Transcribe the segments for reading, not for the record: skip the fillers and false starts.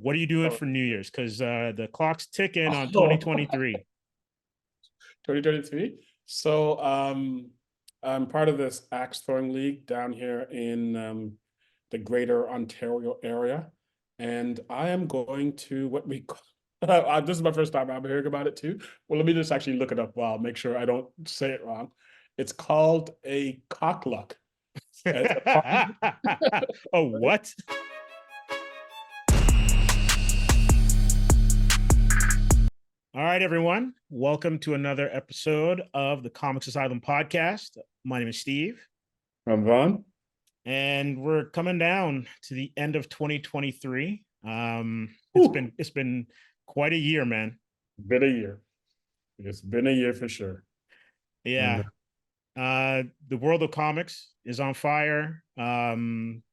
What are you doing Oh, for New Year's? Because the clock's ticking on oh, 2023. 2023. So I'm part of this axe throwing league down here in the greater Ontario area. And I am going to what we call, this is my first time I'm hearing about it too. Well, let me just actually look it up while make sure I don't say it wrong. It's called a cockluck. It's a Oh, what? All right, everyone. Welcome to another episode of the Comix Asylum podcast. My name is Steve. I'm Vaughn. And we're coming down to the end of 2023. It's been quite a year, man. Been a year. It's been a year for sure. Yeah. The world of comics is on fire. The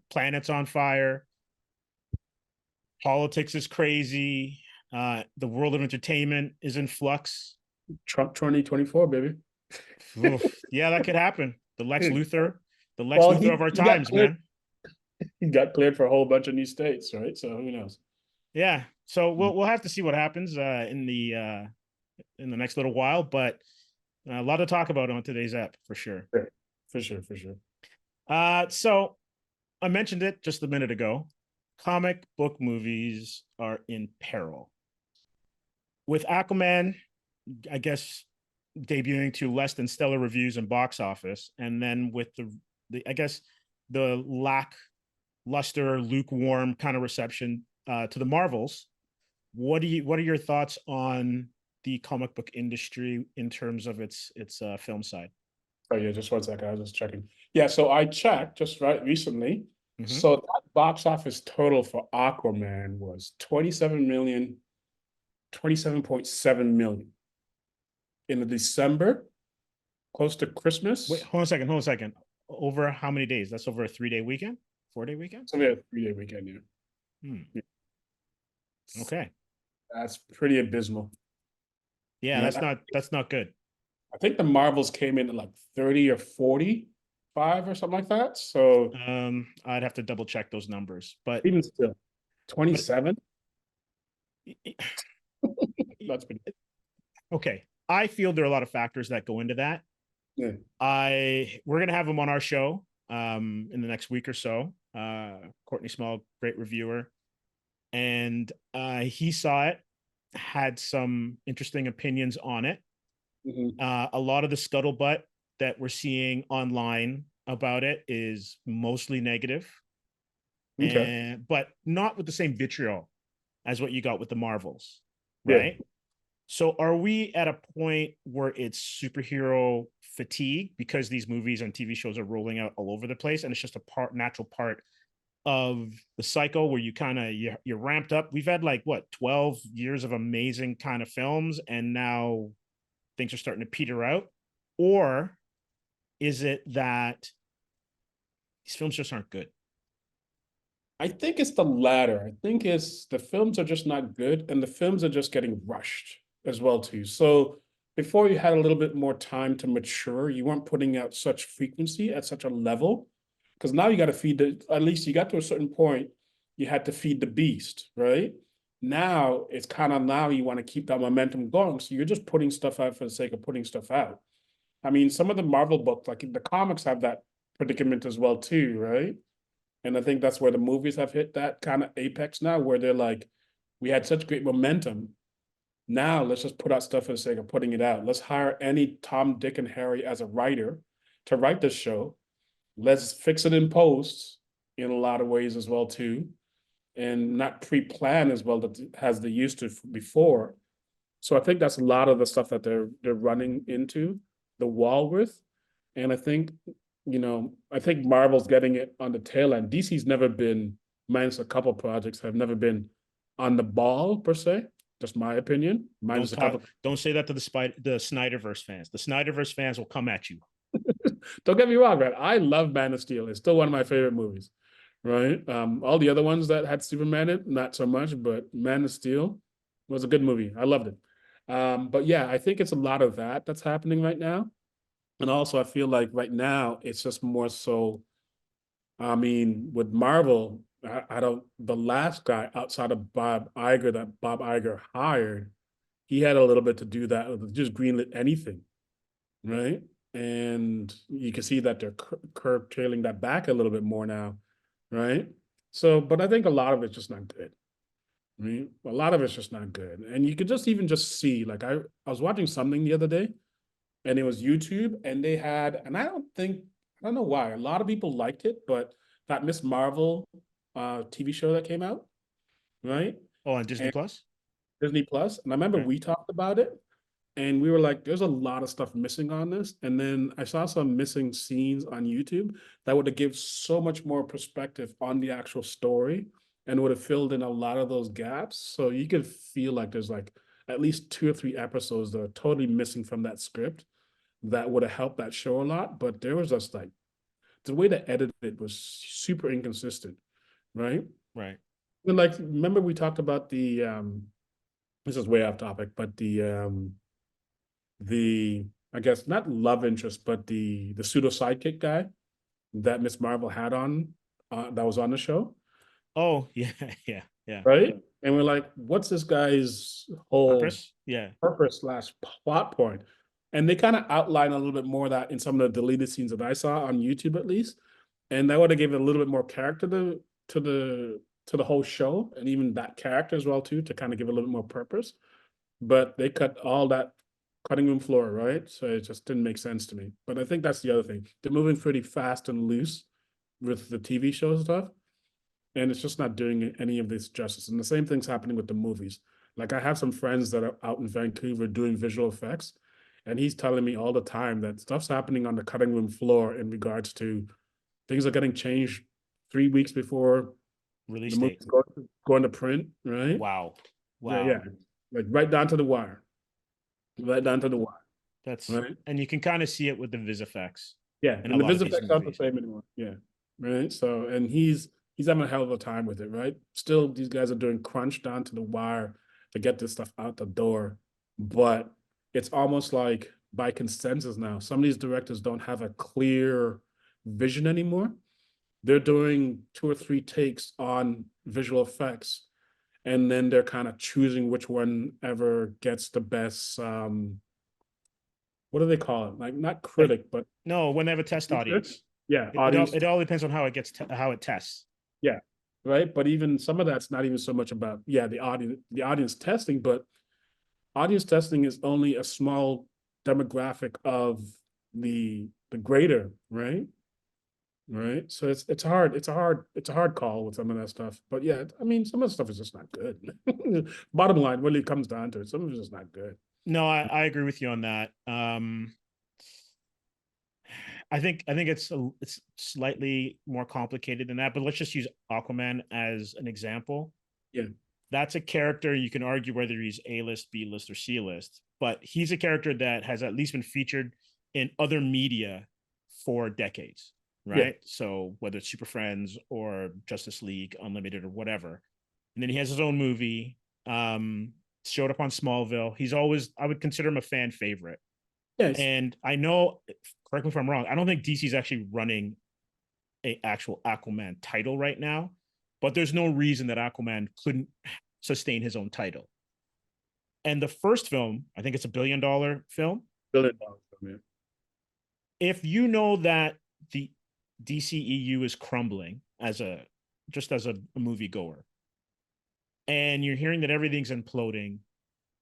planet's on fire. Politics is crazy. The world of entertainment is in flux. Trump 2024, baby. Oof. Yeah, that could happen. The Lex Luthor Well, of our times, man. He got cleared for a whole bunch of new states, right? So who knows? Yeah. So we'll have to see what happens in the next little while, but a lot to talk about on today's app for sure. For sure. So I mentioned it just a minute ago. Comic book movies are in peril. With Aquaman, I guess, debuting to less than stellar reviews and box office, and then with the I guess the lackluster, lukewarm kind of reception to the Marvels. What are your thoughts on the comic book industry in terms of its film side? Oh yeah, just 1 second. I was just checking. Yeah, so I checked just right recently. Mm-hmm. So that box office total for Aquaman was 27.7 million in the December, close to Christmas. Wait, hold on a second. Over how many days? That's over a 3-day weekend, 4-day weekend. So we had a 3-day weekend, yeah. Yeah. Okay. That's pretty abysmal. Yeah, that's not good. I think the Marvels came in at like 30 or 45 or something like that. So I'd have to double check those numbers, but even still, 27. That's been okay. I feel there are a lot of factors that go into that. Yeah. We're gonna have him on our show in the next week or so. Courtney Small, great reviewer, and he saw it, had some interesting opinions on it. Mm-hmm. A lot of the scuttlebutt that we're seeing online about it is mostly negative, Okay. but not with the same vitriol as what you got with the Marvels, Yeah. right? So are we at a point where it's superhero fatigue because these movies and TV shows are rolling out all over the place, and it's just a natural part of the cycle where you kind of you're ramped up? We've had like 12 years of amazing kind of films, and now things are starting to peter out. Or is it that these films just aren't good? I think it's the latter. I think it's the films are just not good, and the films are just getting rushed as well too. So before you had a little bit more time to mature, you weren't putting out such frequency at such a level. Because now you got to at least you got to a certain point, you had to feed the beast, right? Now it's kind of now you want to keep that momentum going. So you're just putting stuff out for the sake of putting stuff out. I mean, some of the Marvel books, like the comics, have that predicament as well too, right? And I think that's where the movies have hit that kind of apex now, where they're like, we had such great momentum. Now let's just put out stuff for the sake of putting it out. Let's hire any Tom, Dick, and Harry as a writer to write this show. Let's fix it in post in a lot of ways as well too, and not pre-plan as well that has they used to before. So I think that's a lot of the stuff that they're running into the wall with, and I think I think Marvel's getting it on the tail end. DC's never been, minus a couple projects, have never been on the ball per se. Just my opinion. Minus a couple. Don't say that to the Snyderverse fans. The Snyderverse fans will come at you. Don't get me wrong, man. I love Man of Steel. It's still one of my favorite movies, right? All the other ones that had Superman in, not so much, but Man of Steel was a good movie. I loved it. But yeah, I think it's a lot of that that's happening right now. And also, I feel like right now it's just more so. I mean, with Marvel, I don't. The last guy outside of Bob Iger that Bob Iger hired, he had a little bit to do that. Just greenlit anything, right? And you can see that they're curtailing that back a little bit more now, right? So, but I think a lot of it's just not good. I mean, a lot of it's just not good. And you could just even just see, like I was watching something the other day, and it was YouTube, and they had, and I don't know why, a lot of people liked it, but that Miss Marvel TV show that came out, right? Oh, on Disney And Plus. Disney Plus, and I remember Okay. we talked about it, and we were like, there's a lot of stuff missing on this. And then I saw some missing scenes on YouTube that would have given so much more perspective on the actual story and would have filled in a lot of those gaps. So you could feel like there's like at least 2 or 3 episodes that are totally missing from that script that would have helped that show a lot. But there was just like the way they edited it was super inconsistent, right? Right. And like, remember we talked about this is way off topic, but the I guess not love interest, but the pseudo sidekick guy that Miss Marvel had on that was on the show, Oh, yeah, yeah, yeah. right? And we're like, what's this guy's whole Purpose. Yeah. purpose slash plot point? And they kind of outline a little bit more of that in some of the deleted scenes that I saw on YouTube, at least. And that would have given a little bit more character to the whole show, and even that character as well too, to kind of give a little bit more purpose. But they cut all that cutting room floor, right? So it just didn't make sense to me. But I think that's the other thing. They're moving pretty fast and loose with the TV show stuff, and it's just not doing any of this justice. And the same thing's happening with the movies. Like I have some friends that are out in Vancouver doing visual effects, and he's telling me all the time that stuff's happening on the cutting room floor in regards to things are getting changed 3 weeks before Release the date. movie's going to print, right? Wow. Yeah, Wow. yeah, like right down to the wire, right down to the wire, That's right? and you can kind of see it with the vis effects Yeah, in a and the lot of visual these effects aren't the movies. same anymore. Yeah, right. So, and he's having a hell of a time with it, right? Still, these guys are doing crunch down to the wire to get this stuff out the door, but it's almost like by consensus now. Some of these directors don't have a clear vision anymore. They're doing 2 or 3 takes on visual effects, and then they're kind of choosing which one ever gets the best. What do they call it? Like not Like, critic, but no, when they have a test audience, yeah, it all audience. it all depends on how it gets how it tests. Yeah, right. But even some of that's not even so much about the audience testing, but audience testing is only a small demographic of the greater, right? Right. So it's a hard call with some of that stuff. But yeah, I mean, some of the stuff is just not good. Bottom line, when it comes down to it, some of it's just not good. No, I agree with you on that. I think it's slightly more complicated than that, but let's just use Aquaman as an example. Yeah. That's a character you can argue whether he's A list, B list, or C list, but he's a character that has at least been featured in other media for decades, Yeah. right? So whether it's Super Friends or Justice League Unlimited or whatever, and then he has his own movie. Showed up on Smallville. He's always, I would consider him a fan favorite. Yes. And I know, correct me if I'm wrong, I don't think DC's actually running a actual Aquaman title right now, but there's no reason that Aquaman couldn't sustain his own title. And the first film, I think it's $1 billion film. $1 billion, man. If you know that the DCEU is crumbling as a movie goer, and you're hearing that everything's imploding,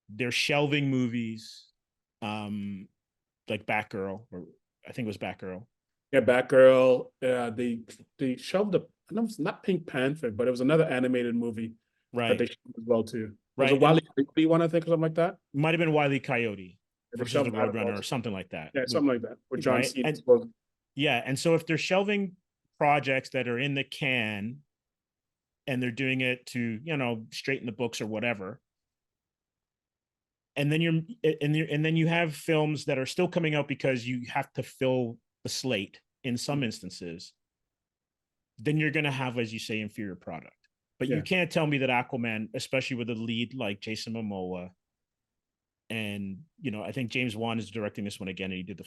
they're shelving movies, like Batgirl, or I think it was Batgirl. Yeah, Batgirl. They shelved the. I know it's not Pink Panther, but it was another animated movie that Right. they shelved as well too. There's a Right. Wally Coyote one, I think, or something like that. Might have been Wile E. Coyote They versus the shelved that as well Roadrunner or too. something like that. Yeah, something like that. With John Right. Cena. And yeah. And so if they're shelving projects that are in the can and they're doing it to, straighten the books or whatever, and then you have films that are still coming out because you have to fill the slate in some instances, then you're going to have, as you say, inferior product. But you can't tell me that Aquaman, especially with a lead like Jason Momoa, and I think James Wan is directing this one again, and he did the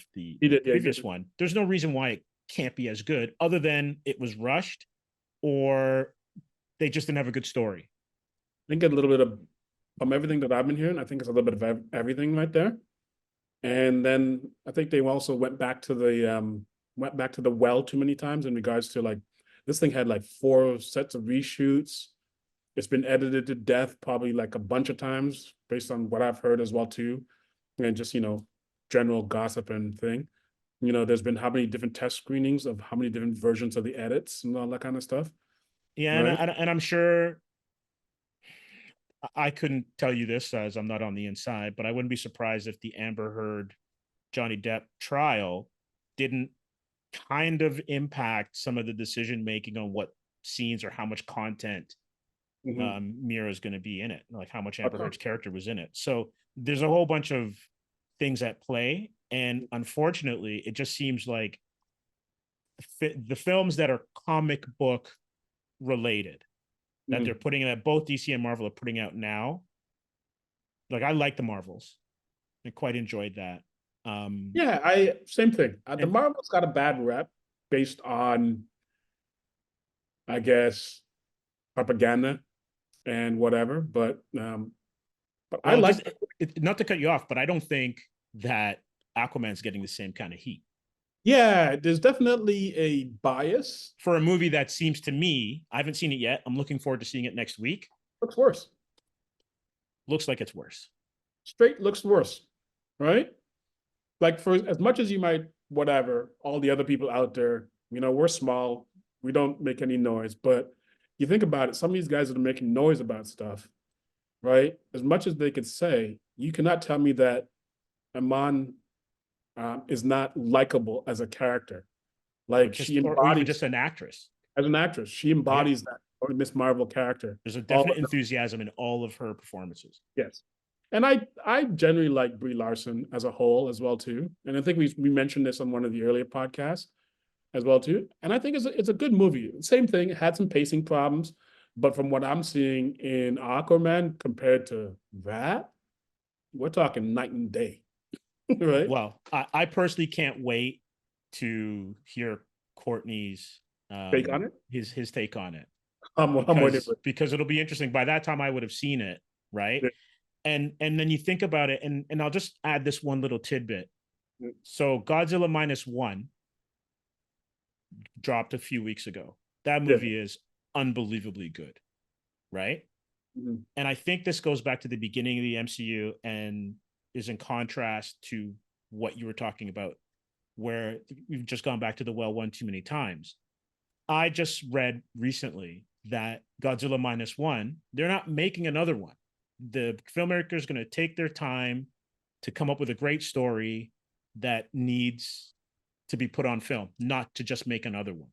previous one. There's no reason why it can't be as good, other than it was rushed, or they just didn't have a good story. I think a little bit of, from everything that I've been hearing, I think it's a little bit of everything right there. And then I think they also went back to the well too many times in regards to like, this thing had like 4 sets of reshoots. It's been edited to death probably like a bunch of times based on what I've heard as well too. And just, general gossip and thing. There's been how many different test screenings of how many different versions of the edits and all that kind of stuff. Yeah, Right. and I'm sure I couldn't tell you this as I'm not on the inside, but I wouldn't be surprised if the Amber Heard Johnny Depp trial didn't kind of impact some of the decision making on what scenes or how much content Mira is going to be in it, like how much Amber Heard's character was in it. So there's a whole bunch of things at play, and unfortunately, it just seems like the films that are comic book related that they're putting that both DC and Marvel are putting out now. Like, I like the Marvels. I quite enjoyed that. Yeah, same thing. The Marvel's got a bad rep based on, I guess, propaganda and whatever. But I like not to cut you off, but I don't think that Aquaman's getting the same kind of heat. Yeah, there's definitely a bias for a movie that seems to me, I haven't seen it yet. I'm looking forward to seeing it next week. Looks worse. Looks like it's worse. Straight looks worse, right? Like, for as much as you might, whatever, all the other people out there, we're small, we don't make any noise. But you think about it, some of these guys that are making noise about stuff, right? As much as they could say, you cannot tell me that Iman is not likable as a character. Like, she embodies, or even just an actress. As an actress, she embodies that Miss Marvel character. There's a definite enthusiasm in all of her performances. Yes. And I generally like Brie Larson as a whole as well too. And I think we mentioned this on one of the earlier podcasts as well too. And I think it's a good movie. Same thing, it had some pacing problems, but from what I'm seeing in Aquaman compared to that, we're talking night and day. Right. Well, I personally can't wait to hear Courtney's take on it. His take on it. Because it'll be interesting. By that time, I would have seen it, right? Yeah. And then you think about it, and I'll just add this one little tidbit. Yeah. So Godzilla -1 dropped a few weeks ago. That movie is unbelievably good, right? Mm-hmm. And I think this goes back to the beginning of the MCU and is in contrast to what you were talking about, where we've just gone back to the well one too many times. I just read recently that Godzilla -1, they're not making another one. The filmmaker is going to take their time to come up with a great story that needs to be put on film, not to just make another one.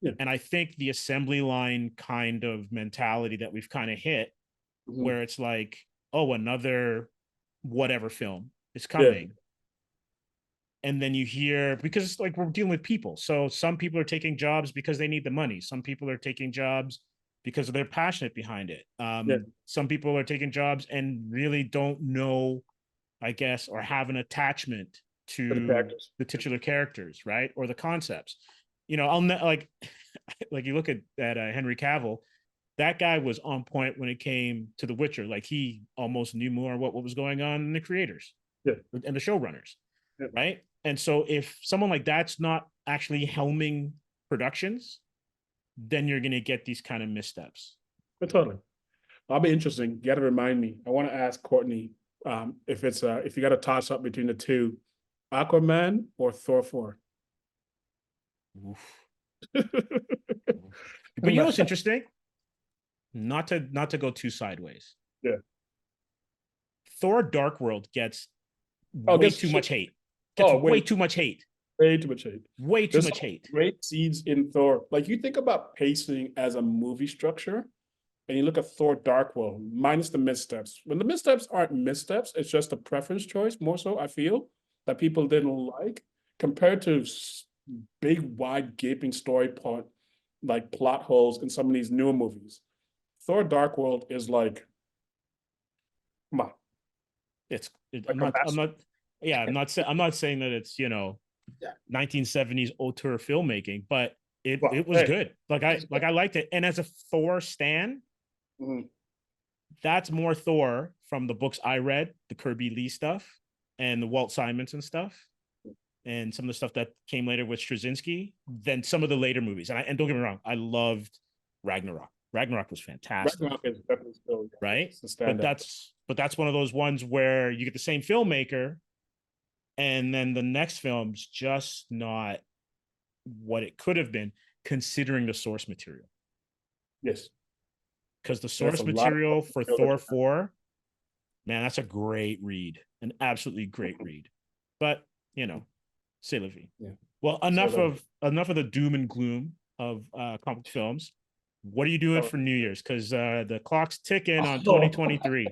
Yeah. And I think the assembly line kind of mentality that we've kind of hit, where it's like, oh, another whatever film is coming. Yeah. And then you hear, because it's like we're dealing with people. So some people are taking jobs because they need the money. Some people are taking jobs because they're passionate behind it. Some people are taking jobs and really don't know, I guess, or have an attachment to the titular characters, right? Or the concepts. I'll like you look at Henry Cavill, that guy was on point when it came to The Witcher. Like, he almost knew more what was going on in the creators and the showrunners, right? And so if someone like that's not actually helming productions, then you're going to get these kind of missteps. But totally. That'll be interesting. You got to remind me. I want to ask Courtney if you got to toss up between the two, Aquaman or Thor 4. But you know what's interesting? Not to go too sideways. Yeah. Thor: Dark World gets way too much hate. Way too much hate. Way too much hate. Way too much hate. Great seeds in Thor. Like, you think about pacing as a movie structure, and you look at Thor: Dark World, minus the missteps. When the missteps aren't missteps, it's just a preference choice, more so, I feel, that people didn't like, compared to big, wide, gaping story plot holes in some of these newer movies. Thor: Dark World is like, come on. I'm not saying that it's 1970s auteur filmmaking, but it was good. Like I liked it. And as a Thor stan, that's more Thor from the books I read, the Kirby Lee stuff and the Walt Simonson stuff, and some of the stuff that came later with Straczynski than some of the later movies. And don't get me wrong, I loved Ragnarok. Ragnarok was fantastic. Ragnarok is definitely still, right? But that's one of those ones where you get the same filmmaker, and then the next film's just not what it could have been, considering the source material. Yes. Because the source material for Thor 4, man, that's a great read, an absolutely great read. But c'est la vie. Yeah. Well, enough of the doom and gloom of comic films. What are you doing for New Year's? Because the clock's ticking on 2023.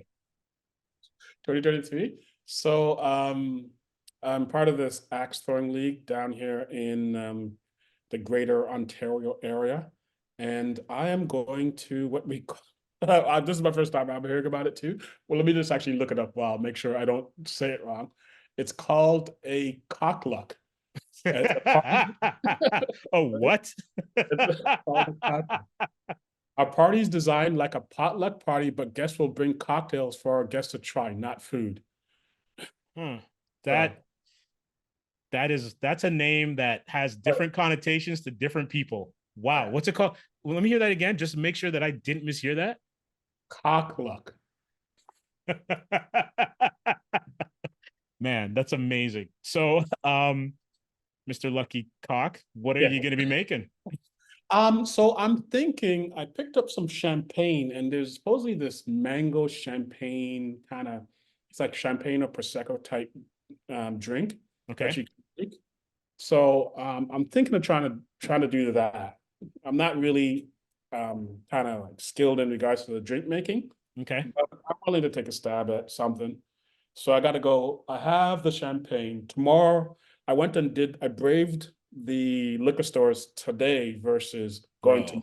2023. So I'm part of this axe throwing league down here in the greater Ontario area. And I am going to what we call, this is my first time I'm hearing about it too. Well, let me just actually look it up while make sure I don't say it wrong. It's called a cockluck. Oh, what? Our party is designed like a potluck party, but guests will bring cocktails for our guests to try, not food. That's a name that has different connotations to different people. Wow. What's it called? Well, let me hear that again, just to make sure that I didn't mishear that. Cockluck. Man, that's amazing. So, Mr. Lucky Cock, what are you going to be making? So I'm thinking I picked up some champagne, and there's supposedly this mango champagne kind of, it's like champagne or prosecco type drink. Okay. So I'm thinking of trying to do that. I'm not really kind of like skilled in regards to the drink making. Okay. But I'm willing to take a stab at something. So I got to go. I have the champagne tomorrow. I braved the liquor stores today versus going to.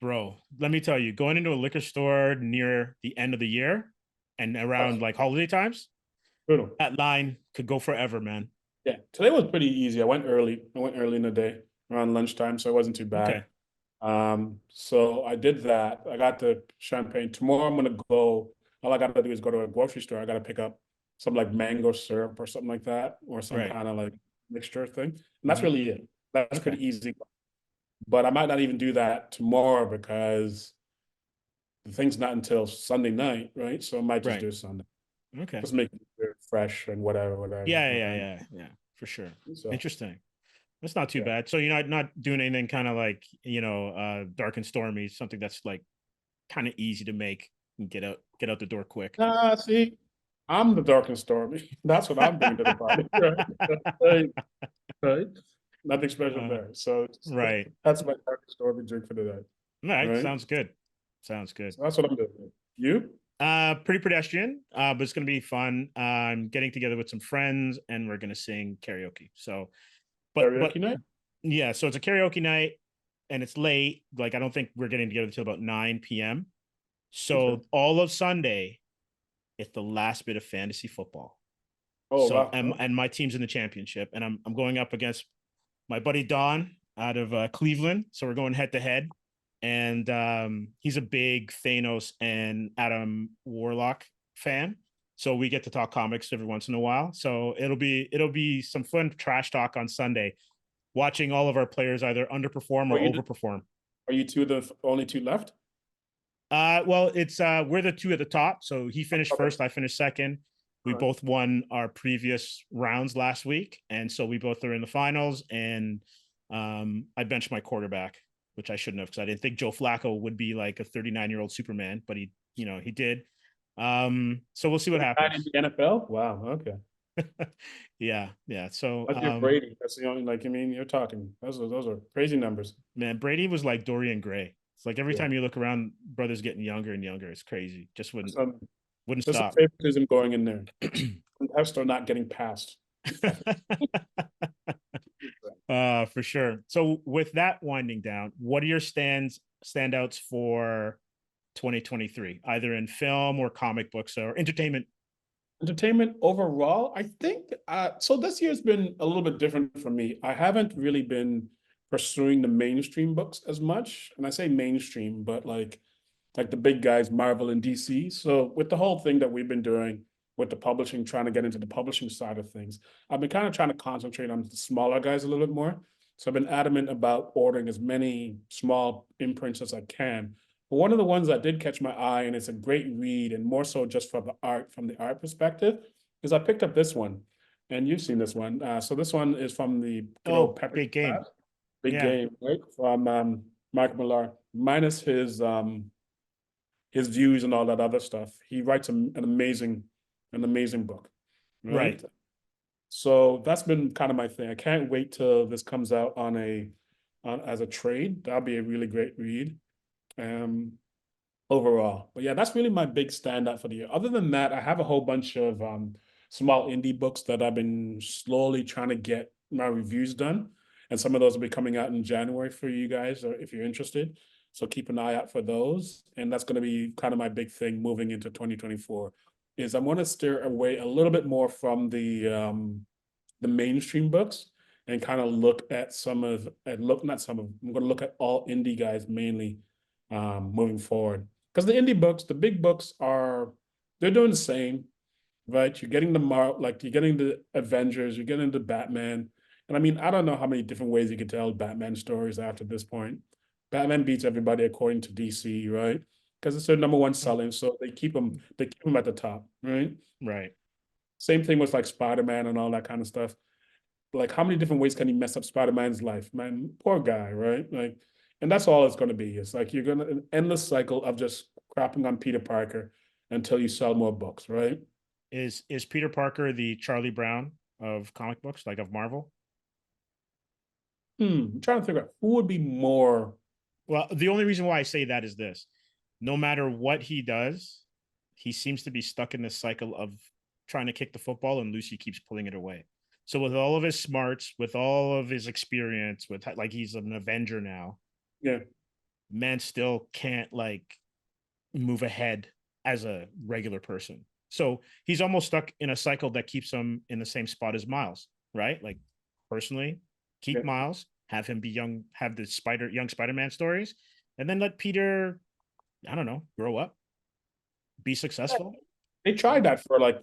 Bro, let me tell you, going into a liquor store near the end of the year and around like holiday times, that line could go forever, man. Yeah, today was pretty easy. I went early in the day around lunchtime, so it wasn't too bad. Okay. So I did that. I got the champagne. Tomorrow I'm gonna go. All I gotta do is go to a grocery store. I gotta pick up some like mango syrup or something like that, or some kind of like mixture thing. And that's really it. That's pretty easy. But I might not even do that tomorrow because the thing's not until Sunday night, right? So I might just do it Sunday. Okay. Just make it fresh and whatever. Yeah, for sure. So, interesting. That's not too bad. So you're not doing anything kind of like, dark and stormy, something that's like kind of easy to make and get out the door quick. See, I'm the dark and stormy. That's what I'm bringing to the party. Right? Nothing special there. So that's my dark and stormy drink for today. All right. Sounds good. So that's what I'm doing. You? Pretty pedestrian, but it's gonna be fun. I'm getting together with some friends and we're gonna sing karaoke. So karaoke night? Yeah, so it's a karaoke night and it's late. Like I don't think we're getting together till about 9 p.m. So all of Sunday, it's the last bit of fantasy football. Wow. And my team's in the championship, and I'm going up against my buddy Don out of Cleveland. So we're going head to head. And he's a big Thanos and Adam Warlock fan. So we get to talk comics every once in a while. So it'll be some fun trash talk on Sunday, watching all of our players either underperform or overperform. Are you the only two left? Well, it's we're the two at the top. So he finished first, I finished second. We both won our previous rounds last week, and so we both are in the finals. And I benched my quarterback, which I shouldn't have, because I didn't think Joe Flacco would be like a 39-year-old Superman, but he did. So we'll see what happens. In the NFL? Wow. Okay. Yeah. So Brady. That's the only you're talking. Those are crazy numbers. Man, Brady was like Dorian Gray. It's like every time you look around, brother's getting younger and younger. It's crazy. Just wouldn't There's stop. Some favoritism going in there. Tests are not getting passed. For sure. So with that winding down, what are your standouts for 2023, either in film or comic books or entertainment? Entertainment overall, I think so this year's been a little bit different for me. I haven't really been pursuing the mainstream books as much. And I say mainstream, but like the big guys, Marvel and DC. So with the whole thing that we've been doing with the publishing, trying to get into the publishing side of things, I've been kind of trying to concentrate on the smaller guys a little bit more. So I've been adamant about ordering as many small imprints as I can. But one of the ones that did catch my eye, and it's a great read, and more so just from the art perspective, is I picked up this one, and you've seen this one. So this one is from the good old Pepper Big game. Big Yeah. Game, right? From Mike Millar, minus his views and all that other stuff. He writes an amazing book, right? Right. So that's been kind of my thing. I can't wait till this comes out as a trade. That'll be a really great read. Overall. But yeah, that's really my big standout for the year. Other than that, I have a whole bunch of small indie books that I've been slowly trying to get my reviews done. And some of those will be coming out in January for you guys, or if you're interested. So keep an eye out for those. And that's going to be kind of my big thing moving into 2024, is I'm going to steer away a little bit more from the mainstream books and kind of look at I'm going to look at all indie guys mainly moving forward. Because the indie books, the big books they're doing the same, right? You're getting you're getting the Avengers, you're getting the Batman. And I mean, I don't know how many different ways you could tell Batman stories after this point. Batman beats everybody according to DC, right? Because it's their number one selling, so they keep them at the top, right? Right. Same thing with like Spider-Man and all that kind of stuff. Like, how many different ways can he mess up Spider-Man's life? Man, poor guy, right? Like, and that's all it's going to be. It's like you're going to an endless cycle of just crapping on Peter Parker until you sell more books, right? Is Peter Parker the Charlie Brown of comic books, like of Marvel? I'm trying to figure out who would be more. Well, the only reason why I say that is this: no matter what he does, he seems to be stuck in this cycle of trying to kick the football, and Lucy keeps pulling it away. So with all of his smarts, with all of his experience, with like he's an Avenger now, Yeah, man still can't like move ahead as a regular person. So he's almost stuck in a cycle that keeps him in the same spot as Miles, right? Like personally, keep yeah. Miles, have him be young, have the young Spider-Man stories, and then let Peter, I don't know, grow up, be successful. They tried that for like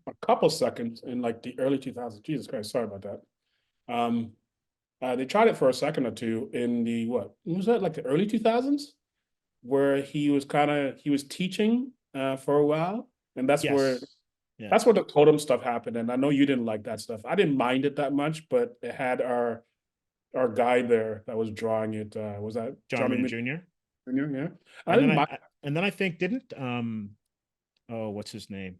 a couple seconds in like the early 2000s. Jesus Christ, sorry about that. They tried it for a second or two in the what was that, like the early 2000s, where he was teaching for a while, and that's where Yes. Yeah. that's where the totem stuff happened. And I know you didn't like that stuff. I didn't mind it that much, but it had our guy there that was drawing it. Was that John Romita Jr. Jr.? Yeah, I And then didn't mind. I think didn't oh, what's his name?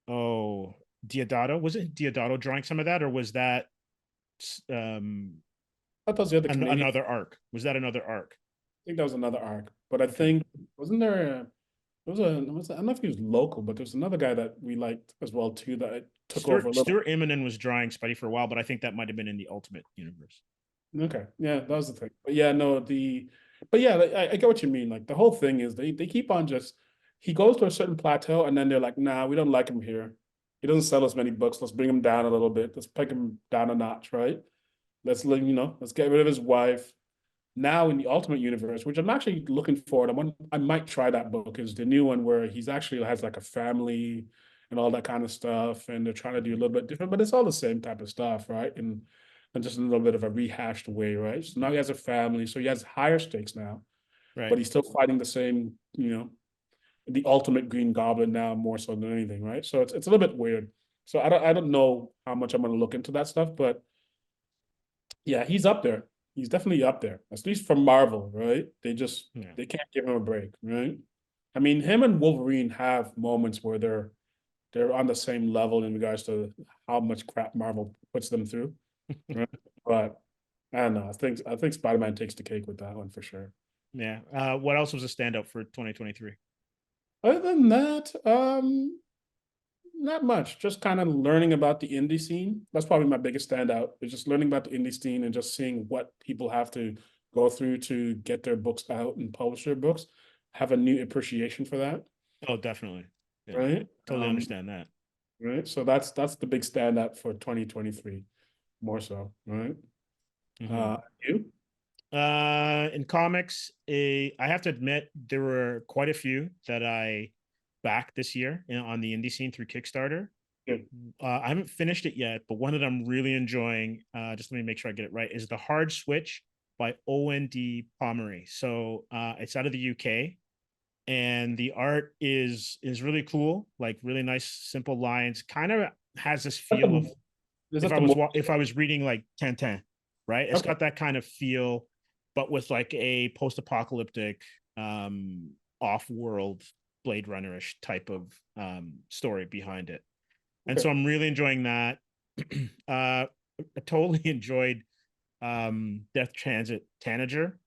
Oh, Diodato. Was it Diodato drawing some of that, or was that um I thought the other Canadian. another arc? Was that another arc? I think that was another arc, but I Okay. think wasn't there? I don't know if he was local, but there's another guy that we liked as well too that took over a little. Stuart Immonen was drawing Spidey for a while, but I think that might have been in the Ultimate Universe. Okay, yeah, that was the thing. But yeah, no, but yeah, I get what you mean. Like the whole thing is they keep on just he goes to a certain plateau and then they're like, nah, we don't like him here. He doesn't sell as many books. Let's bring him down a little bit. Let's pick him down a notch, right? Let's get rid of his wife. Now in the Ultimate Universe, which I'm actually looking forward. I might try that book, is the new one where he's actually has like a family and all that kind of stuff, and they're trying to do a little bit different, but it's all the same type of stuff, right? And just a little bit of a rehashed way, right? So now he has a family, so he has higher stakes now, but Right. he's still fighting the same, the ultimate Green Goblin now more so than anything, right? So it's a little bit weird. So I don't know how much I'm going to look into that stuff, but yeah, he's up there. He's definitely up there, at least from Marvel, right? Yeah. They can't give him a break, right? I mean, him and Wolverine have moments where they're on the same level in regards to how much crap Marvel puts them through, right? But I don't know. I think Spider-Man takes the cake with that one for sure. Yeah. What else was a standout for 2023? Other than that, not much. Just kind of learning about the indie scene. That's probably my biggest standout. Is just learning about the indie scene and just seeing what people have to go through to get their books out and publish their books. Have a new appreciation for that, Oh, definitely. Yeah. right? Totally understand that. Right. So that's the big standout for 2023, more so, right? Mhm. You? In comics, I have to admit there were quite a few that I backed this year on the indie scene through Kickstarter. Yeah. I haven't finished it yet, but one that I'm really enjoying, just let me make sure I get it right, is The Hard Switch by O.N.D. Pomeroy. So it's out of the UK, and the art is really cool, like really nice, simple lines. Kind of has this That's feel of is that the movie? if I was reading like Tintin, right? It's Okay. got that kind of feel, but with like a post-apocalyptic, off-world Blade Runner-ish type of story behind it. And Okay. so I'm really enjoying that. I totally enjoyed Death Transit Tanager.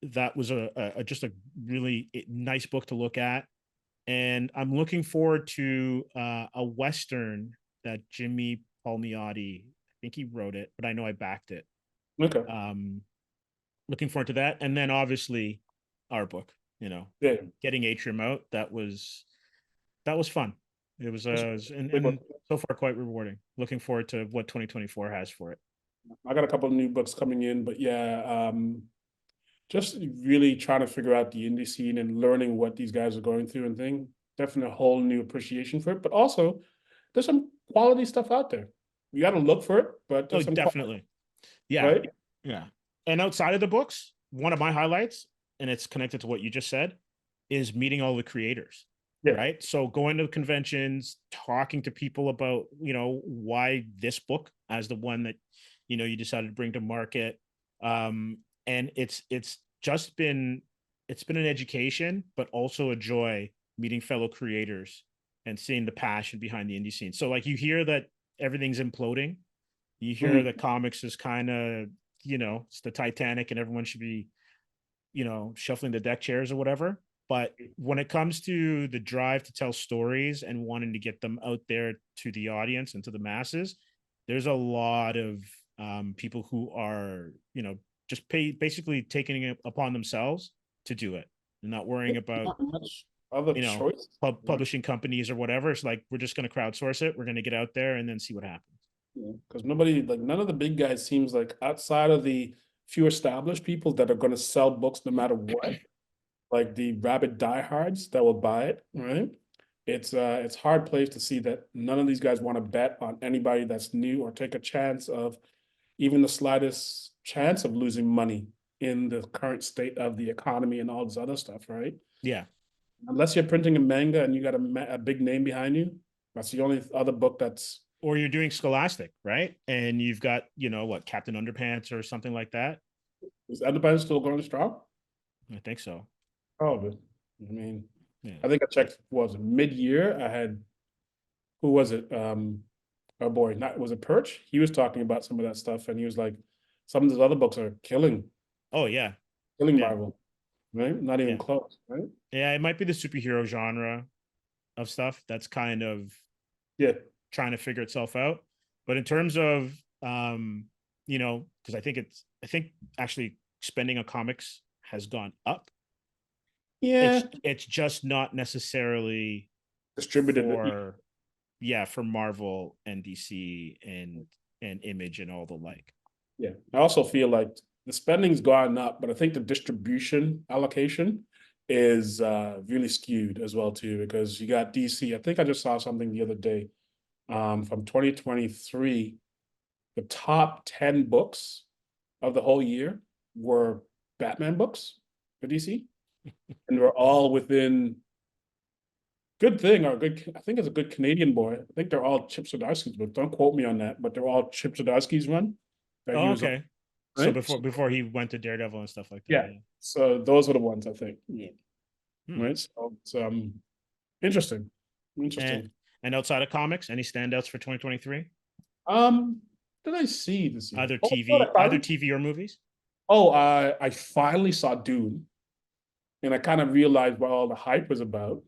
That was just a really nice book to look at. And I'm looking forward to a Western that Jimmy Palmiotti, I think he wrote it, but I know I backed it. Okay. Um, Looking forward to that. And then obviously our book, Yeah. getting Atrium out, that was fun. And so far quite rewarding. Looking forward to what 2024 has for it. I got a couple of new books coming in, but yeah, just really trying to figure out the indie scene and learning what these guys are going through and thing. Definitely a whole new appreciation for it. But also, there's some quality stuff out there. You got to look for it, but Oh, there's some quality, definitely. Yeah. right? Yeah. And outside of the books, one of my highlights, and it's connected to what you just said, is meeting all the creators, Yeah. right? So going to conventions, talking to people about, why this book as the one that, you decided to bring to market. And it's just been it's been an education, but also a joy meeting fellow creators and seeing the passion behind the indie scene. So like you hear that everything's imploding. You hear Mhm. that comics is kind of, it's the Titanic and everyone should be, shuffling the deck chairs or whatever. But when it comes to the drive to tell stories and wanting to get them out there to the audience and to the masses, there's a lot of people who are, just basically taking it upon themselves to do it and not worrying about, Not much other you know, choice. publishing companies or whatever. It's like, we're just going to crowdsource it. We're going to get out there and then see what happens. Because nobody, like none of the big guys seems like outside of the few established people that are going to sell books no matter what, like the rabid diehards that will buy it, right? It's hard place to see that none of these guys want to bet on anybody that's new or take a chance of even the slightest chance of losing money in the current state of the economy and all this other stuff, right? Yeah. Unless you're printing a manga and you got a big name behind you, that's the only other book that's Or you're doing Scholastic, right? And you've got, what, Captain Underpants or something like that. is Independence still going strong? I think so. Oh, but I mean, Yeah. I think I checked, what was it, mid-year? I had, who was it? Oh boy, not was it Perch? He was talking about some of that stuff, and he was like, some of those other books are Oh yeah. killing Yeah. Marvel, right? Not even Yeah. close, right? Yeah. It might be the superhero genre of stuff that's kind of Yeah, trying to figure itself out. But in terms of, because I think actually spending on comics has gone up. yeah, It's just not necessarily distributed. for, yeah, for Marvel and DC and Image and all the like. Yeah, I also feel like the spending's gone up, but I think the distribution allocation is really skewed as well too, because you got DC. I think I just saw something the other day from 2023. The top 10 books of the whole year were Batman books for DC, and we're all within good thing or good. I think it's a good Canadian boy. I think they're all Chip Zdarsky's books. Don't quote me on that, but they're all Chip Zdarsky's run that he Oh, was on, okay. So right? before he went to Daredevil and stuff like that. Yeah. Yeah. So those are the ones I think. Yeah. Hmm. Right. So it's interesting. And Interesting. outside of comics, any standouts for 2023? Um, did I see this year? Either Oh, you know what TV, I either finally, TV or movies? oh, I finally saw Dune, and I kind of realized what all the hype was about.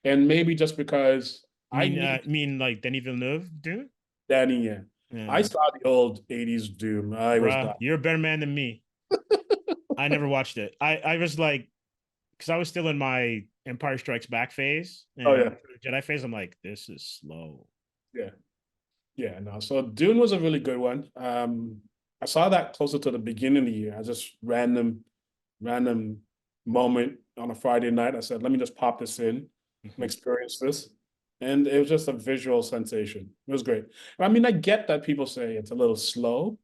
And maybe just because I need Mean like Denis Villeneuve, dude? Danny, yeah. I Yeah. saw the old 80s Doom. I was Bruh, not. you're a better man than me. I never watched it. I was like, because I was still in my Empire Strikes Back phase Oh and yeah. Jedi phase. I'm like, this is slow. Yeah. Yeah. No. So Dune was a really good one. I saw that closer to the beginning of the year. I just random moment on a Friday night. I said, let me just pop this in and experience this. And it was just a visual sensation. It was great. I mean, I get that people say it's a little slow,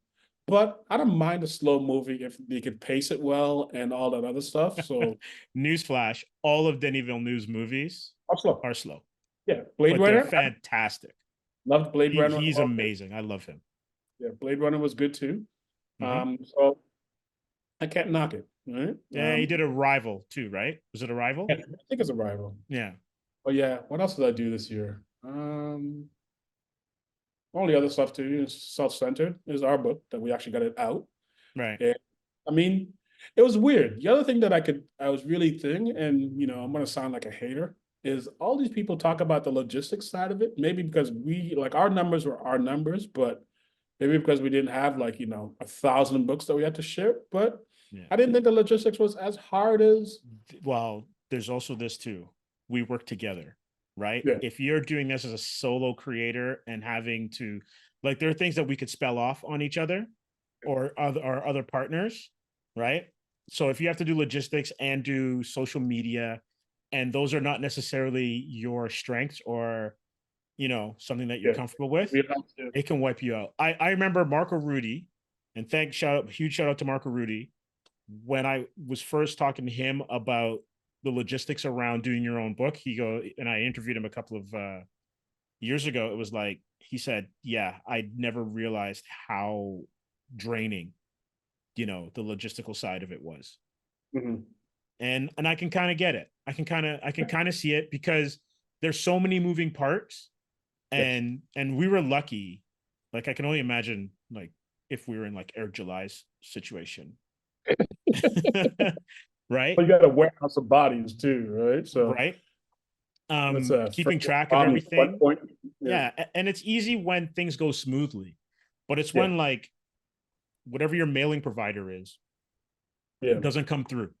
but I don't mind a slow movie if they could pace it well and all that other stuff. So Newsflash: all of Denis Villeneuve's movies I'm slow. are slow, Yeah, Blade but they're Runner. I fantastic. loved Blade Runner. He's amazing. I love him. Yeah, Blade Runner was good too. Mm-hmm. So I can't knock it. Right? Yeah, he did Arrival too, right? Was it Arrival? Yeah, I think it's Arrival. Yeah. Oh yeah, what else did I do this year? All the other stuff too is self-centered. Is our book that we actually got it out. Right. And I mean, it was weird. The other thing that I was really thinking, and I'm gonna sound like a hater, is all these people talk about the logistics side of it. Maybe because we like our numbers were our numbers, but maybe because we didn't have 1,000 books that we had to ship. But Yeah. I didn't think the logistics was as hard as. Well, there's also this too. We work together, right? Yeah. If you're doing this as a solo creator and having to, like, there are things that we could spell off on each other or other partners, right? So if you have to do logistics and do social media, and those are not necessarily your strengths or something that you're Yeah. comfortable with, We have to. it can wipe you out. I remember Marco Rudy, and huge shout out to Marco Rudy, when I was first talking to him about the logistics around doing your own book. And I interviewed him a couple of years ago. It was like, he said, yeah, I never realized how draining, the logistical side of it was. Mm-hmm. And I can kind of get it. I can kind of see it because there's so many moving parts. And we were lucky. Like, I can only imagine, like, if we were in like Air July's situation. Right. Well, you got a warehouse of bodies too, right? So Right. that's Keeping track of everything. Point. Yeah. And it's easy when things go smoothly, but it's when like whatever your mailing provider is, doesn't come through.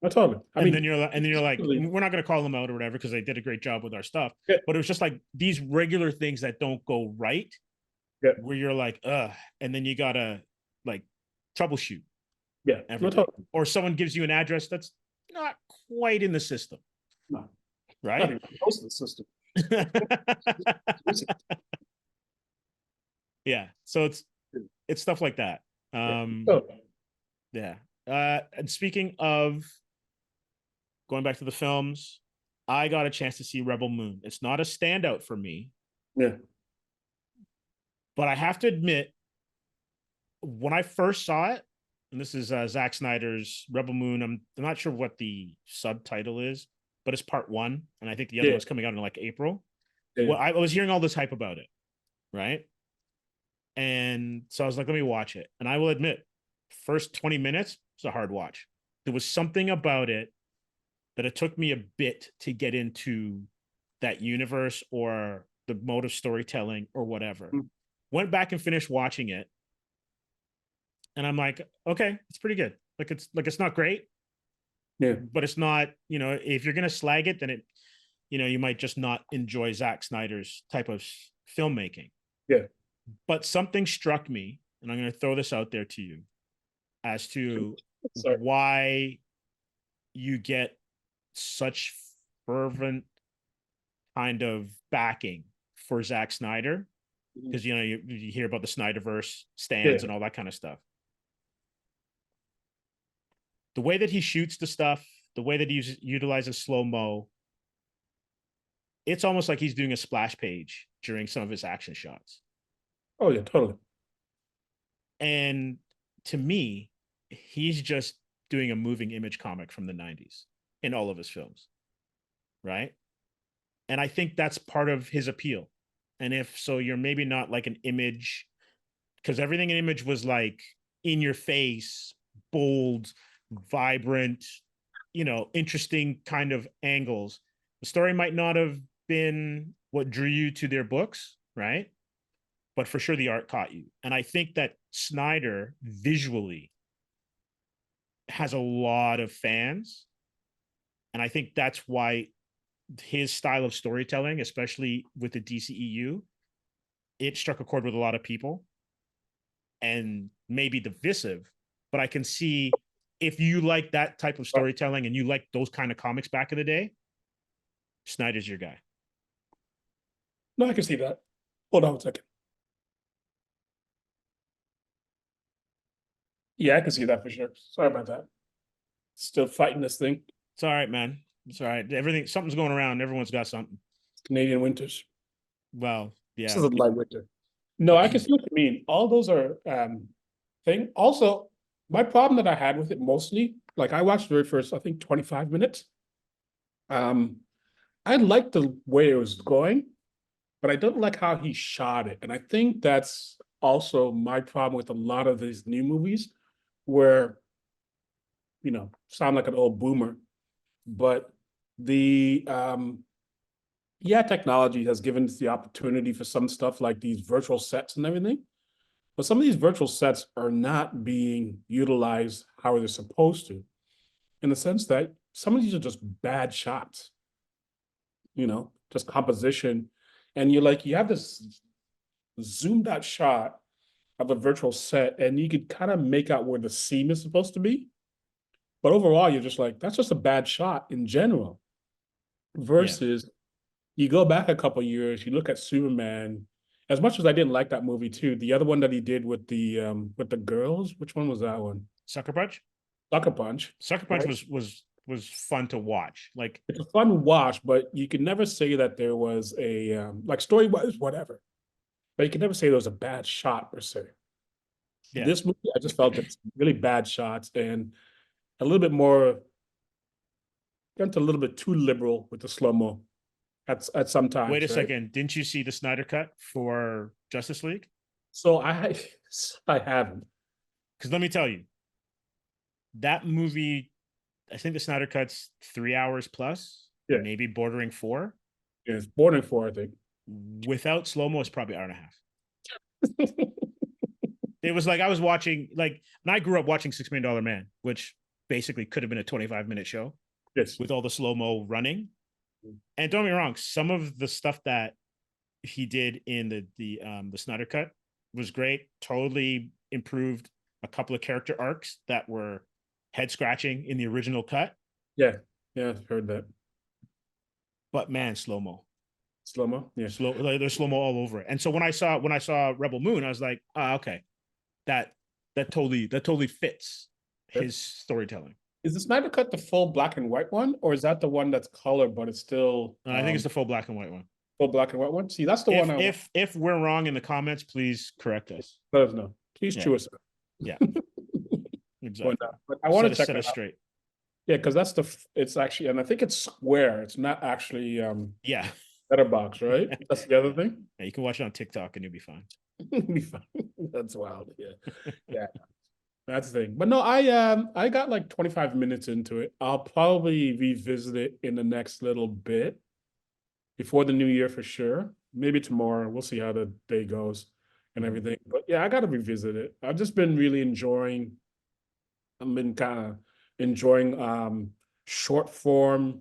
I totally. Then you're like, we're not going to call them out or whatever because they did a great job with our stuff. But it was just like these regular things that don't go right, where you're like, and then you gotta like troubleshoot. Yeah. Or someone gives you an address that's not quite in the system. No. Right? Not even close to the system. Yeah. So it's stuff like that. Yeah. And speaking of going back to the films, I got a chance to see Rebel Moon. It's not a standout for me. Yeah. But I have to admit, when I first saw it, and this is Zack Snyder's Rebel Moon, I'm not sure what the subtitle is, but it's part 1. And I think the other one's coming out in like April. Yeah. Well, I was hearing all this hype about it. Right. And so I was like, let me watch it. And I will admit, first 20 minutes, it's a hard watch. There was something about it that it took me a bit to get into that universe or the mode of storytelling or whatever. Went back and finished watching it. And I'm like, okay, it's pretty good. It's not great. Yeah. But it's not, if you're going to slag it, then you might just not enjoy Zack Snyder's type of filmmaking. Yeah. But something struck me, and I'm going to throw this out there to you as to why you get such fervent kind of backing for Zack Snyder. Because, you hear about the Snyderverse stands and all that kind of stuff. The way that he shoots the stuff, the way that he utilizes slow-mo, it's almost like he's doing a splash page during some of his action shots. Oh, yeah, totally. And to me, he's just doing a moving image comic from the 90s in all of his films. Right? And I think that's part of his appeal. And if so, you're maybe not like an Image, because everything in Image was like in your face, bold, vibrant, interesting kind of angles. The story might not have been what drew you to their books, right? But for sure the art caught you. And I think that Snyder visually has a lot of fans. And I think that's why his style of storytelling, especially with the DCEU, it struck a chord with a lot of people. And maybe divisive, but I can see if you like that type of storytelling and you like those kind of comics back in the day, Snyder's your guy. No, I can see that. Hold on a second. Yeah, I can see that for sure. Sorry about that. Still fighting this thing. It's all right, man. It's all right. Everything, something's going around. Everyone's got something. Canadian winters. Well, This yeah. is a light winter. No, I can see what you mean. All those are thing. Also, my problem that I had with it mostly, like I watched the very first, I think 25 minutes. I liked the way it was going, but I don't like how he shot it. And I think that's also my problem with a lot of these new movies where, sound like an old boomer, but the yeah, technology has given us the opportunity for some stuff like these virtual sets and everything. But some of these virtual sets are not being utilized how they're supposed to, in the sense that some of these are just bad shots, just composition. And you have this zoomed out shot of a virtual set, and you could kind of make out where the seam is supposed to be. But overall, you're just like, that's just a bad shot in general. Versus you go back a couple years, you look at Superman. As much as I didn't like that movie too, the other one that he did with the girls, which one was that one? Sucker Punch. Sucker Punch. Sucker Punch was fun to watch. Like, it's a fun watch, but you can never say that there was a like story wise, whatever. But you can never say there was a bad shot per se. yeah. This movie, I just felt it's really bad shots and a little bit more, went a little bit too liberal with the slow-mo at some times. Wait a right? second. Didn't you see the Snyder cut for Justice League? So I haven't. Because let me tell you, that movie, I think the Snyder cut's 3 hours plus, maybe bordering 4. Yeah, it's bordering 4, I think. Without slow-mo, it's probably 1.5 hours. It was like I was watching, like, and I grew up watching $6 Million Man, which basically could have been a 25-minute show. Yes. With all the slow-mo running. And don't get me wrong, some of the stuff that he did in the Snyder cut was great. Totally improved a couple of character arcs that were head scratching in the original cut. Yeah, I've heard that. But man, slow-mo. Slow-mo, yeah. There's slow-mo all over it. And so when I saw Rebel Moon, I was like, okay, that totally fits his storytelling. Is the Snyder cut the full black and white one, or is that the one that's colored but it's still? I think it's the full black and white one. Full black and white one. See, that's the one. If we're wrong in the comments, please correct us. Let us know. Please chew us up. Yeah, exactly. But I want to check it it straight. Yeah, because that's it's actually, and I think it's square. It's not actually letterbox, right? That's the other thing. Yeah, you can watch it on TikTok and you'll be fine. Be fine. That's wild. Yeah. That's the thing. But no, I got like 25 minutes into it. I'll probably revisit it in the next little bit before the new year for sure. Maybe tomorrow. We'll see how the day goes and everything. But yeah, I got to revisit it. I've just been really enjoying. I've been kind of enjoying short form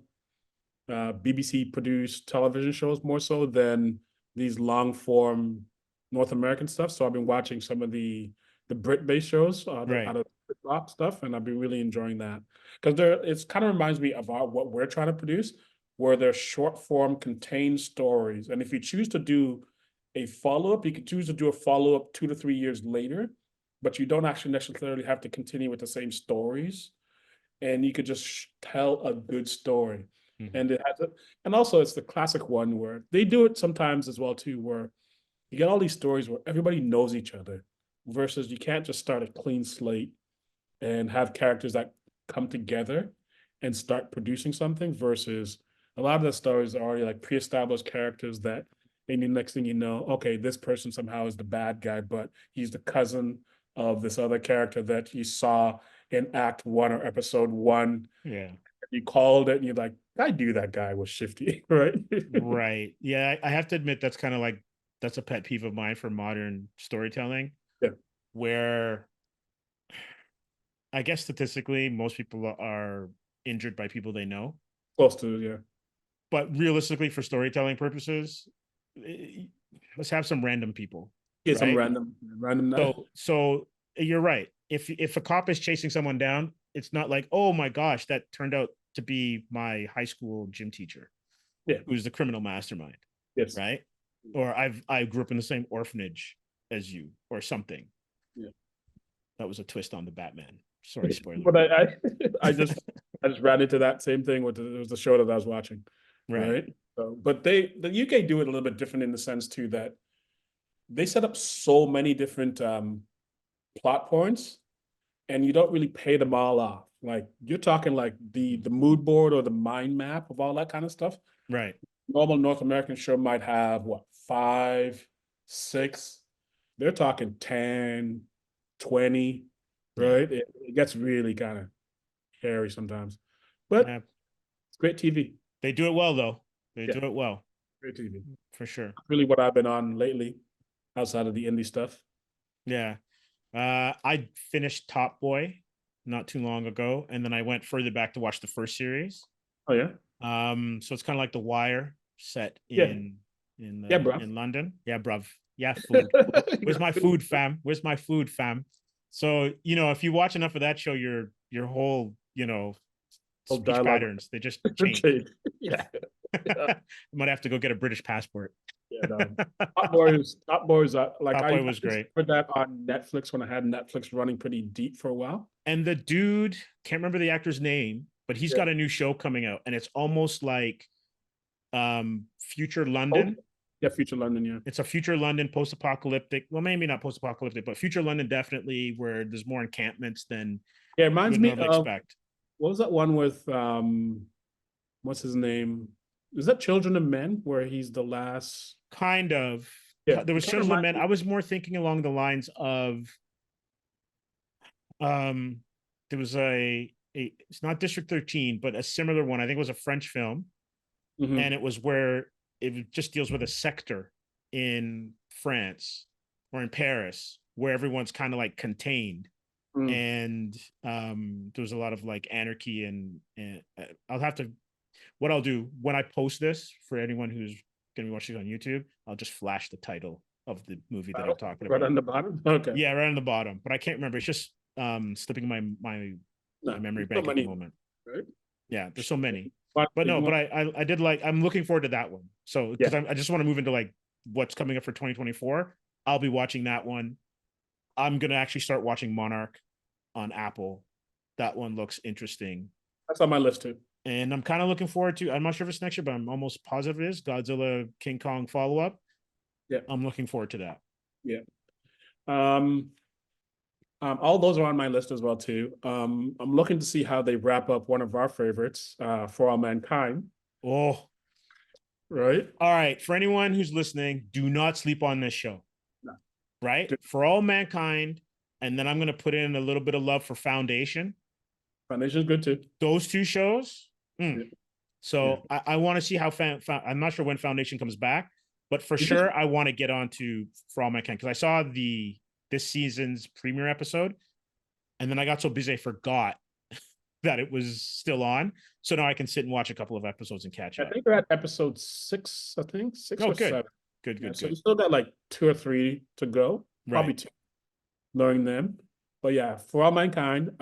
BBC produced television shows more so than these long form North American stuff. So I've been watching some of the Brit-based shows out of Rock stuff, and I've been really enjoying that because it's kind of reminds me of what we're trying to produce, where they're short form contained stories, and if you choose to do a follow-up, you can choose to do a follow-up 2 to 3 years later, but you don't actually necessarily have to continue with the same stories, and you could just tell a good story. And it has and also it's the classic one where they do it sometimes as well too, where you get all these stories where everybody knows each other. Versus you can't just start a clean slate and have characters that come together and start producing something versus a lot of the stories are already like pre-established characters that and the next thing you know, okay, this person somehow is the bad guy, but he's the cousin of this other character that you saw in Act 1 or Episode 1. Yeah. You called it and you're like, I knew that guy was shifty, right? Right. Yeah, I have to admit that's kind of like, that's a pet peeve of mine for modern storytelling. Yeah. Where I guess statistically most people are injured by people they know. Close to, yeah. But realistically, for storytelling purposes, let's have some random people. Yeah, right? some random. So you're right. If a cop is chasing someone down, it's not like, oh my gosh, that turned out to be my high school gym teacher, Yeah. who's the criminal mastermind, Yes. right? Or I grew up in the same orphanage as you, or something. Yeah. That was a twist on the Batman. Sorry, spoiler. But I just ran into that same thing with it was the show that I was watching. Right. So, but the UK do it a little bit different in the sense too that they set up so many different plot points, and you don't really pay them all off. Like you're talking like the mood board or the mind map of all that kind of stuff. Right. Normal North American show might have what, 5, 6. They're talking 10, 20, right? Yeah. It gets really kind of hairy sometimes, but Yeah. it's great TV. They do it well, though. They Yeah. do it well. Great TV. For sure. Really what I've been on lately outside of the indie stuff. Yeah. I finished Top Boy not too long ago, and then I went further back to watch the first series. Oh yeah. So it's kind of like The Wire set Yeah. Bruv. in London. Yeah, bruv. Yeah, food. Where's my food, fam? Where's my food, fam? So, if you watch enough of that show, your whole, Whole speech dialogue. patterns, they just change. Yeah. I might have to go get a British passport. Yeah, no. Top Boys, like Top Boy was great. Put that on Netflix when I had Netflix running pretty deep for a while. And the dude, can't remember the actor's name, but he's got a new show coming out, and it's almost like Future London. Oh, yeah, Future London, yeah. It's a Future London post-apocalyptic. Well, maybe not post-apocalyptic, but Future London definitely, where there's more encampments than it reminds me of expect. What was that one with what's his name? Is that Children of Men, where he's the last? Kind of. Yeah, there was Children of Men. I was more thinking along the lines of there was it's not District 13, but a similar one. I think it was a French film. Mm-hmm. And it was where it just deals with a sector in France or in Paris where everyone's kind of like contained. And there was a lot of like anarchy and what I'll do when I post this for anyone who's going to be watching on YouTube, I'll just flash the title of the movie that I'm talking about. Right on the bottom? Okay. Yeah, right on the bottom. But I can't remember. It's just slipping my memory bank at the moment. Right? Yeah, there's so many. But I did like, I'm looking forward to that one. So, because I just want to move into like what's coming up for 2024. I'll be watching that one. I'm going to actually start watching Monarch on Apple. That one looks interesting. That's on my list too. And I'm kind of looking forward to, I'm not sure if it's next year, but I'm almost positive it is Godzilla King Kong follow-up. Yeah. I'm looking forward to that. Yeah. All those are on my list as well too. I'm looking to see how they wrap up one of our favorites, For All Mankind. Oh, right. All right. For anyone who's listening, do not sleep on this show. No. Right. For All Mankind. And then I'm going to put in a little bit of love for Foundation. Foundation's good too. Those two shows. Yeah. So yeah. I want to see how I'm not sure when Foundation comes back, but for sure I want to get on to For All Mankind because I saw this season's premiere episode, and then I got so busy I forgot that it was still on. So now I can sit and watch a couple of episodes and catch up. I think we're at episode 6. I think 6 or 7. Good. So we still got like 2 or 3 to go. Probably 2. Learning them. But yeah, For All Mankind,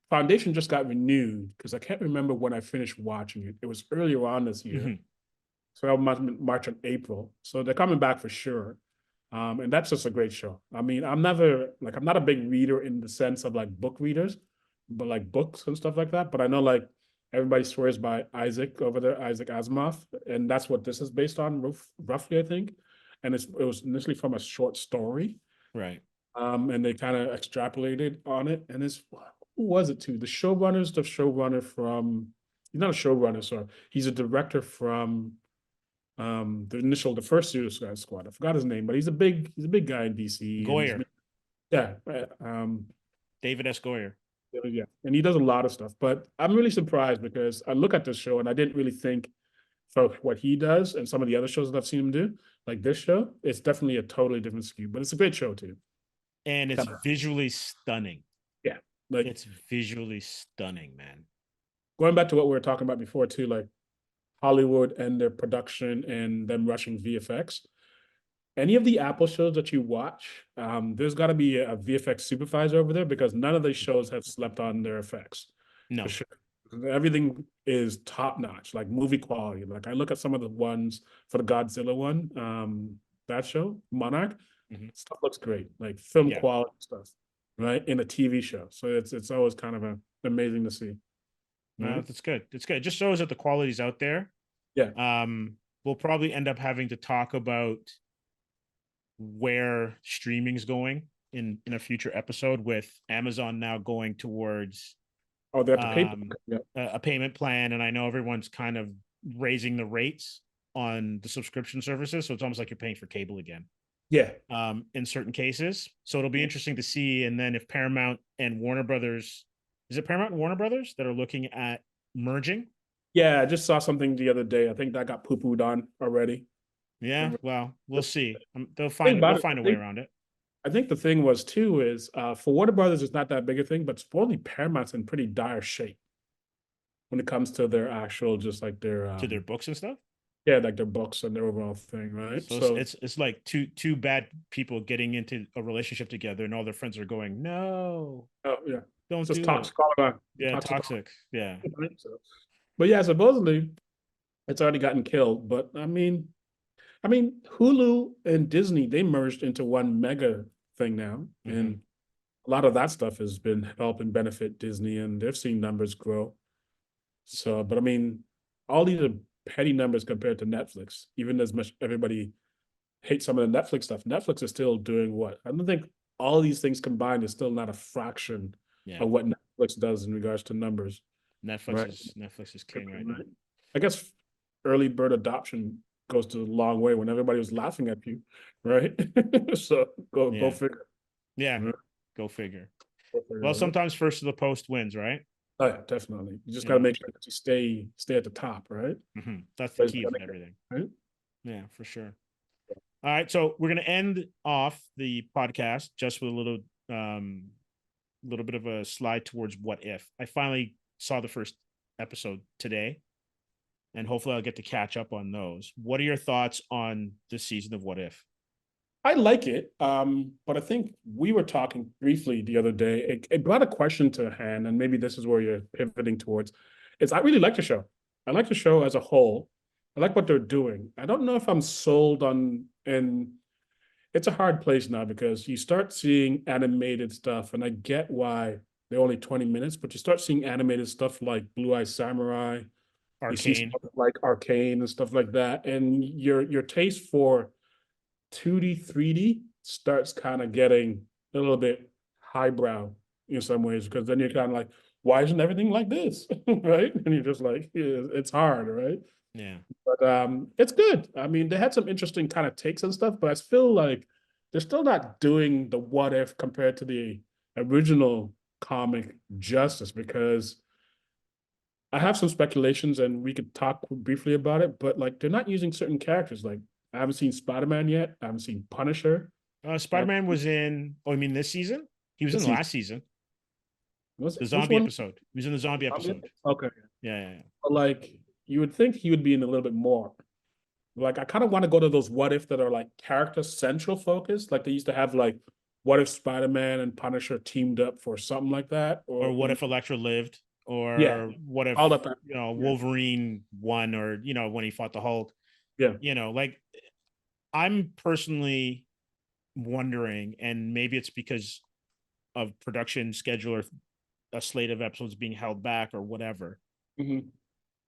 Foundation just got renewed because I can't remember when I finished watching it. It was earlier on this year. Mm-hmm. So March and April. So they're coming back for sure. And that's just a great show. I mean, I'm not a big reader in the sense of like book readers, but like books and stuff like that. But I know like everybody swears by Isaac over there, Isaac Asimov. And that's what this is based on, roughly, I think. And it was initially from a short story. Right. And they kind of extrapolated on it. And who was it too? The showrunner from, he's not a showrunner, sorry. He's a director from the first Suicide Squad. I forgot his name, but he's a big guy in DC. Goyer. David S. Goyer. Yeah. And he does a lot of stuff. But I'm really surprised because I look at this show and I didn't really think for what he does and some of the other shows that I've seen him do, like this show, it's definitely a totally different skew, but it's a great show too. And it's visually stunning. Yeah. Like it's visually stunning, man. Going back to what we were talking about before too, like Hollywood and their production and them rushing VFX. any of the Apple shows that you watch, there's got to be a VFX supervisor over there because none of these shows have slept on their effects No. for sure. Everything is top notch, like movie quality. Like I look at some of the ones for the Godzilla one, that show, Monarch, stuff looks great, like film Yeah. quality stuff, right? In a TV show. So it's always kind of amazing to see. No, Right? that's good. It's good. It just shows that the quality's out there. Yeah. We'll probably end up having to talk about where streaming's going in a future episode, with Amazon now going towards Oh, they have to pay. Yeah. a payment plan, and I know everyone's kind of raising the rates on the subscription services, so it's almost like you're paying for cable again. Yeah. In certain cases, so it'll be interesting to see. And then if Paramount and Warner Brothers, is it Paramount and Warner Brothers that are looking at merging? Yeah, I just saw something the other day. I think that got poo-pooed on already. Yeah, well, we'll see. They'll Thing about find a way around it. I think the thing was too is for Warner Brothers, it's not that big a thing, but supposedly Paramount's in pretty dire shape when it comes to their actual, just like their To their books and stuff. yeah, like their books and their overall thing, right? So it's like two bad people getting into a relationship together, and all their friends are going, "No, oh yeah, don't just do toxic it." all around. Yeah, toxic. Yeah, Right? So, but yeah, supposedly it's already gotten killed. But I mean, Hulu and Disney, they merged into one mega thing now, and a lot of that stuff has been helping benefit Disney, and they've seen numbers grow. So, but I mean, all these are petty numbers compared to Netflix. Even as much everybody hates some of the Netflix stuff, Netflix is still doing what? I don't think all these things combined is still not a fraction yeah. of what Netflix does in regards to numbers. Netflix is king right now. I guess early bird adoption goes to a long way when everybody was laughing at you, right? So go figure. Yeah, Right? go figure. Go figure, Well, right? sometimes first to the post wins, right? Oh yeah, definitely. You just Yeah. got to make sure that you stay at the top, right? That's the But key of everything. right? Yeah, for sure. All right, so we're gonna end off the podcast just with a little bit of a slide towards what if. I finally saw the first episode today, and hopefully I'll get to catch up on those. What are your thoughts on this season of What If? I like it, but I think we were talking briefly the other day. It brought a question to hand, and maybe this is where you're pivoting towards. Is I really like the show. I like the show as a whole. I like what they're doing. I don't know if I'm sold on, and it's a hard place now because you start seeing animated stuff, and I get why they're only 20 minutes, but you start seeing animated stuff like Blue Eye Samurai, you see Arcane. stuff like Arcane and stuff like that, and your taste for 2D, 3D starts kind of getting a little bit highbrow in some ways, because then you're kind of like, why isn't everything like this? Right? And you're just like, yeah, it's hard, right? Yeah. But it's good. I mean, they had some interesting kind of takes and stuff, but I feel like they're still not doing the what if compared to the original comic justice, because I have some speculations and we could talk briefly about it, but like they're not using certain characters. Like I haven't seen Spider-Man yet. I haven't seen Punisher. Spider-Man was in, oh, I mean this season? He was in the last season. The zombie episode. He was in the zombie episode. Okay. Yeah. But like you would think he would be in a little bit more. Like I kind of want to go to those what if that are like character central focused. Like they used to have like what if Spider-Man and Punisher teamed up for something like that? Or what if Elektra lived? Or Yeah. what if All that. Wolverine won, or when he fought the Hulk? Yeah. Like I'm personally wondering, and maybe it's because of production schedule or a slate of episodes being held back or whatever,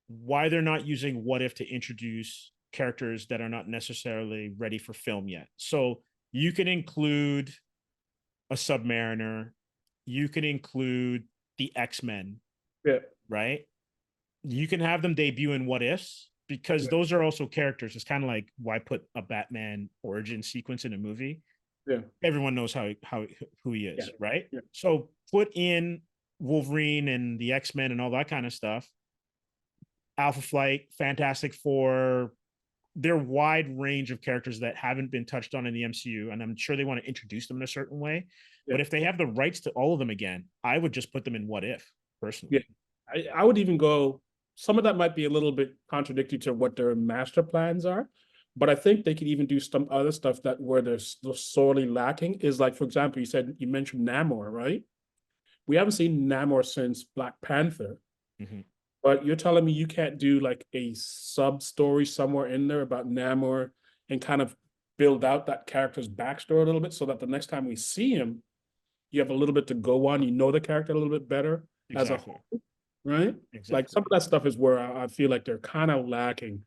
why they're not using what if to introduce characters that are not necessarily ready for film yet. So you can include a Submariner, you can include the X-Men, right? You can have them debut in what ifs, because those are also characters. It's kind of like, why put a Batman origin sequence in a movie? Yeah. Everyone knows who he is, right? Yeah. So put in Wolverine and the X-Men and all that kind of stuff. Alpha Flight, Fantastic Four, they're wide range of characters that haven't been touched on in the MCU, and I'm sure they want to introduce them in a certain way. But if they have the rights to all of them again, I would just put them in what if, personally. Yeah. I would even go, some of that might be a little bit contradictory to what their master plans are, But I think they could even do some other stuff that where they're sorely lacking is like, for example, you mentioned Namor, right? We haven't seen Namor since Black Panther, Mhm. but you're telling me you can't do like a sub story somewhere in there about Namor and kind of build out that character's backstory a little bit so that the next time we see him, you have a little bit to go on, you know the character a little bit better as a Exactly. whole, right? Like Exactly. some of that stuff is where I feel like they're kind of lacking.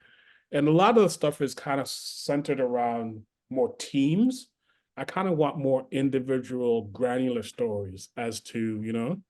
And a lot of the stuff is kind of centered around more teams. I kind of want more individual granular stories as to,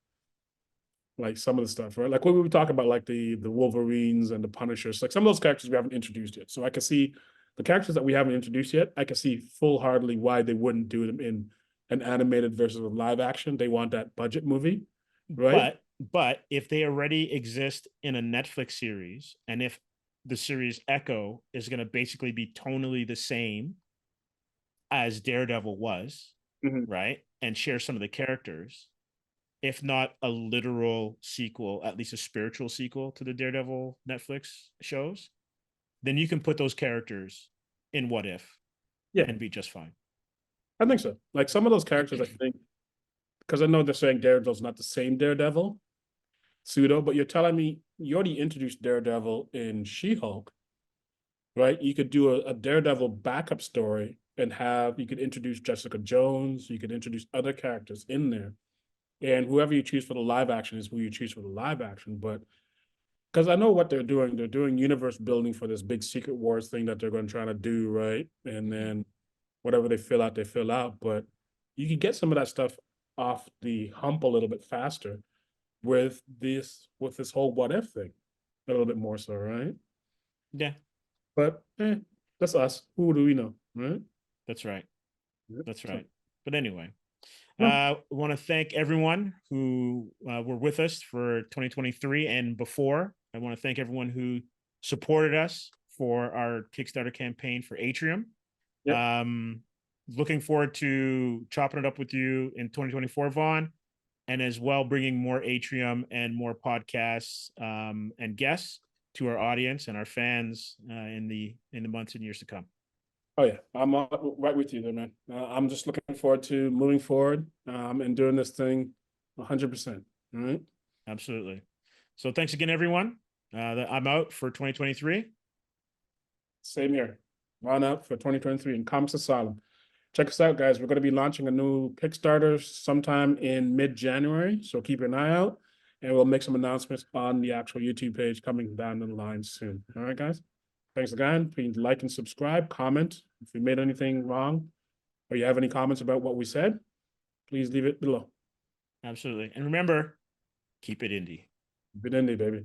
like some of the stuff, right? Like what we were talking about, like the Wolverines and the Punishers, like some of those characters we haven't introduced yet. So I can see the characters that we haven't introduced yet, I can see full-heartedly why they wouldn't do them in an animated versus a live action. They want that budget movie, right? But if they already exist in a Netflix series, and if the series Echo is going to basically be tonally the same as Daredevil was, Mhm. right? And share some of the characters, if not a literal sequel, at least a spiritual sequel to the Daredevil Netflix shows, then you can put those characters in What If Yeah, and be just fine. I think so. Like some of those characters, I think, because I know they're saying Daredevil's not the same Daredevil, pseudo, but you're telling me you already introduced Daredevil in She-Hulk, right? You could do a Daredevil backup story and you could introduce Jessica Jones, you could introduce other characters in there. And whoever you choose for the live action is who you choose for the live action. But because I know what they're doing universe building for this big Secret Wars thing that they're going to try to do, right? And then whatever they fill out. But you could get some of that stuff off the hump a little bit faster with this whole what if thing, a little bit more so, right? Yeah, But that's us. Who do we know, right? that's right. Yep. That's So, right. But anyway, no, I want to thank everyone who were with us for 2023 and before. I want to thank everyone who supported us for our Kickstarter campaign for Atrium. yep. Looking forward to chopping it up with you in 2024, Vaughn, and as well bringing more Atrium and more podcasts and guests to our audience and our fans in the months and years to come. Oh yeah, I'm right with you there, man. I'm just looking forward to moving forward and doing this thing 100%. All right. Absolutely. So thanks again, everyone. I'm out for 2023. Same here. Line up for 2023 in Comics Asylum. Check us out, guys. We're going to be launching a new Kickstarter sometime in mid-January, so keep an eye out, and we'll make some announcements on the actual YouTube page coming down the line soon. All right, guys. Thanks again. Please like and subscribe, comment. If we made anything wrong or you have any comments about what we said, please leave it below. Absolutely. And remember, keep it indie. Keep it indie, baby.